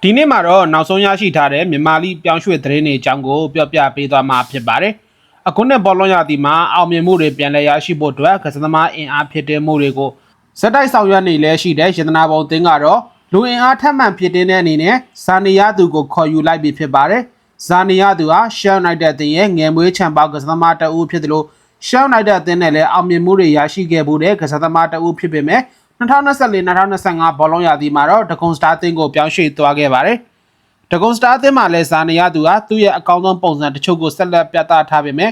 ဒီနေ့မှာတော့နောက်ဆုံးရရှိထားတဲ့မြန်မာလိပြောင်းရွှေ့သတင်းတွေအကြောင်းကိုပြောပြပေးသွားမှာဖြစ်ပါတယ်။အခုနှစ်ဘောလုံးရာသီမှာအောင်မြင်မှုတွေပြန်လည်ရရှိဖို့အတွက်ကစားသမားအင်အားဖြစ်တဲ့မှုတွေကိုစက်တိုက်ဆောင်ရွက်နေလဲရှိတဲ့ရတနာပုံအသင်းကတော့လူအင်အားထပ်မံဖြစ်တဲ့အနေနဲ့ဇာနီယာသူကိုခေါ်ယူလိုက်ပြီဖြစ်ပါတယ်။ဇာနီယာသူဟာရှယ်ယူနိုက်တက်အသင်းရဲ့ငယ်မွေးချန်ပေါကစားသမားတအုပ်ဖြစ်တယ်လို့ရှယ်ယူနိုက်တက်အသင်းနဲ့လည်းအောင်မြင်မှုတွေရရှိခဲ့မှုတဲ့ကစားသမားတအုပ်ဖြစ်ပေမဲ့2024-2025ဘောလုံးရာသီမှာတော့ဒဂုံစတာအသင်းကိုပြောင်းရွှေ့သွားခဲ့ပါတယ်။ဒဂုံစတာအသင်းမှာလည်းဇာနီယာသူကသူ့ရဲ့အကောင်းဆုံးပုံစံတချို့ကိုဆက်လက်ပြသထားပေမဲ့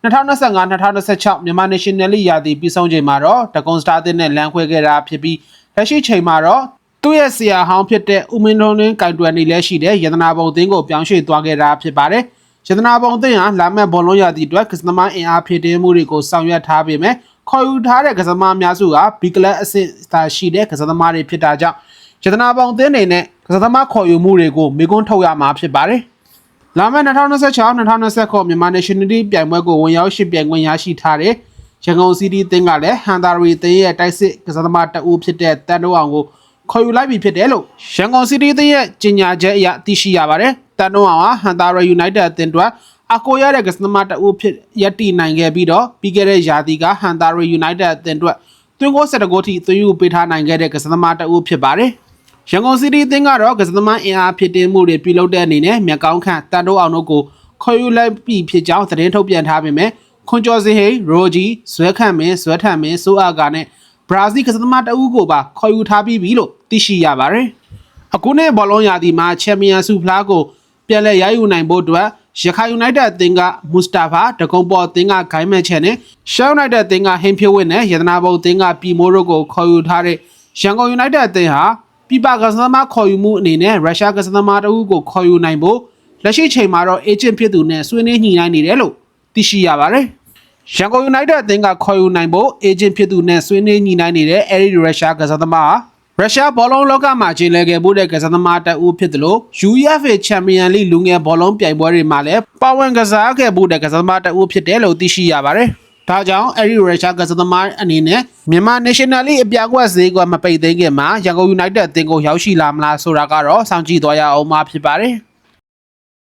2025-2026မြန်မာ National League ရာသီပြီးဆုံးချိန်မှာတော့ဒဂုံစတာအသင်းနဲ့လမ်းခွဲခဲ့တာဖြစ်ပြီးလက်ရှိချိန်မှာတော့သူ့ရဲ့ဆရာဟောင်းဖြစ်တဲ့ဦးမင်းထွန်းလင်းကင်တွယ်နေလဲရှိတဲ့ရတနာပုံအသင်းကိုပြောင်းရွှေ့သွားခဲ့တာဖြစ်ပါတယ်။ရတနာပုံအသင်းဟာလာမယ့်ဘောလုံးရာသီအတွက်ကစားသမားအင်အားဖြစ်တဲ့မှုတွေကိုဆောင်ရွက်ထားပေမဲ့ခေါ်ယူထားတဲ့ကစားသမားအများစုကဘီကလပ်အဆင့်သာရှိတဲ့ကစားသမားတွေဖြစ်တာကြောင့်ရတနာပုံအသင်းအနေနဲ့ကစားသမားခေါ်ယူမှုတွေကိုမေကွန်းထုတ်ရမှာဖြစ်ပါတယ်။လာမယ့်2026-2029မြန်မာ National League ပြိုင်ပွဲကိုဝင်ရောက်ရှင်ပြိုင်ခွင့်ရရှိထားတဲ့ရန်ကုန်စီးတီးအသင်းကလည်းဟန်တာရီအသင်းရဲ့တိုက်စစ်ကစားသမားတအုပ်ဖြစ်တဲ့တန်တိုးအောင်ကိုခေါ်ယူလိုက်ပြီဖြစ်တယ်လို့ရန်ကုန်စီးတီးအသင်းရဲ့ကြေညာချက်အရသိရှိရပါတယ်။တန်တိုးအောင်ဟာဟန်တာရီယူနိုက်တက်အသင်းအတွက်အကိုရတဲ့ကစားသမားတအုပ်ဖြစ်ရပ်တည်နိုင်ခဲ့ပြီးတော့ပြီးခဲ့တဲ့ရာသီကဟန်တာရီယူနိုက်တက်အသင်းအတွက်သွင်းဂိုး၁၁ဂိုးထိသွင်းယူပေးထားနိုင်ခဲ့တဲ့ကစားသမားတအုပ်ဖြစ်ပါတယ်။ရန်ကုန်စီးတီးအသင်းကတော့ကစားသမားအင်အားဖြစ်တင်မှုတွေပြုလုပ်တဲ့အနေနဲ့မြက်ကောင်းခန့်တန်တိုးအောင်တို့ကိုခေါ်ယူလိုက်ပြီဖြစ်ကြောင်းသတင်းထုတ်ပြန်ထားပေမဲ့ခွန်ကျော်စင်ဟိရိုဂျီဇွဲခန့်မင်းဇွဲထန်မင်းစိုးအာကာနဲ့ဘရာဇီးကစားသမားတအုပ်ကိုပါခေါ်ယူထားပြီးပြီလို့သိရှိရပါတယ်။အခုနှစ်ဘောလုံးရာသီမှာချန်ပီယံဆုဖလားကိုပြန်လည်ရယူနိုင်ဖို့အတွက်ရခိုင်ယူနိုက်တက်အသင်းကမူစတာဖာဒဂုံပေါ်အသင်းကဂိုင်းမန်ချန်နဲ့ရှယ်ယူနိုက်တက်အသင်းကဟင်ဖြိုးဝင်းနဲ့ရတနာပုံအသင်းကပြည်မိုးတို့ကိုခေါ်ယူထားတဲ့ရန်ကုန်ယူနိုက်တက်အသင်းဟာပြပကစားသမားခေါ်ယူမှုအနေနဲ့ရုရှားကစားသမားတအုပ်ကိုခေါ်ယူနိုင်ဖို့လက်ရှိချိန်မှာတော့အေဂျင့်ဖြစ်သူနဲ့ဆွေးနွေးညှိနှိုင်းနေတယ်လို့သိရှိရပါတယ်။ရန်ကုန်ယူနိုက်တက်အသင်းကခေါ်ယူနိုင်ဖို့အေဂျင့်ဖြစ်သူနဲ့ဆွေးနွေးညှိနှိုင်းနေတဲ့အဲဒီရုရှားကစားသမားရုရှားဘောလုံးလောကမှာကျင်းလည်ခဲ့မှုတဲ့ကစားသမားတအုပ်ဖြစ်တယ်လို့ UEFA ချန်ပီယံလိလူငယ်ဘောလုံးပြိုင်ပွဲတွေမှာလည်းပါဝင်ကစားခဲ့မှုတဲ့ကစားသမားတအုပ်ဖြစ်တယ်လို့သိရှိရပါတယ်။ဒါကြောင့်အဲဒီရုရှားကစားသမားအနေနဲ့မြန်မာ National League အပြကွက်ဈေးကွက်မပိတ်သိမ်းခင်မှာရန်ကုန်ယူနိုက်တက်အသင်းကိုရောက်ရှိလာမလားဆိုတာကတော့စောင့်ကြည့်သွားရအောင်မှာဖြစ်ပါတယ်။